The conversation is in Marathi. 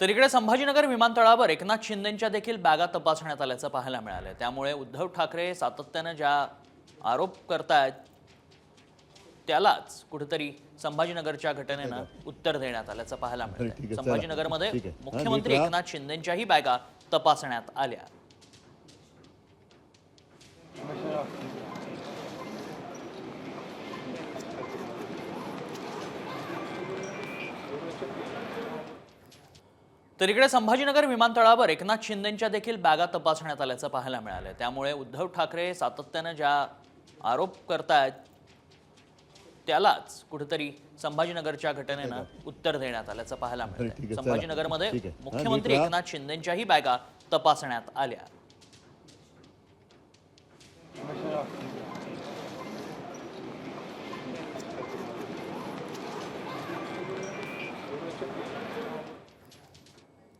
तर इकडे संभाजीनगर विमानतळावर एकनाथ शिंदेंच्या देखील बॅगा तपासण्यात आल्याचं पाहायला मिळालं। त्यामुळे उद्धव ठाकरे सातत्याने ज्या आरोप करतायत त्यालाच कुठेतरी संभाजीनगरच्या घटनेनं उत्तर देण्यात आल्याचं पाहायला मिळतंय। संभाजीनगरमध्ये मुख्यमंत्री एकनाथ शिंदेंच्याही बॅगा तपासण्यात आल्या। तर इकडे संभाजीनगर विमानतळावर एकनाथ शिंदेंच्या देखील बॅगा तपासण्यात आल्याचं पाहायला मिळालं। त्यामुळे उद्धव ठाकरे सातत्याने ज्या आरोप करतायत त्यालाच कुठेतरी संभाजीनगरच्या घटनेनं उत्तर देण्यात आल्याचं पाहायला मिळतंय। संभाजीनगरमध्ये मुख्यमंत्री एकनाथ शिंदेंच्याही बॅगा तपासण्यात आल्या। तर इकडे संभाजीनगर विमानतळावर एकनाथ शिंदेंच्या देखील बॅगा तपासण्यात आल्याचं पाहायला मिळालं। त्यामुळे उद्धव ठाकरे सातत्याने ज्या आरोप करतायत त्यालाच कुठेतरी संभाजीनगरच्या घटनेनं उत्तर देण्यात आल्याचं पाहायला मिळतंय। संभाजीनगरमध्ये मुख्यमंत्री एकनाथ शिंदेंच्याही बॅगा तपासण्यात आल्या।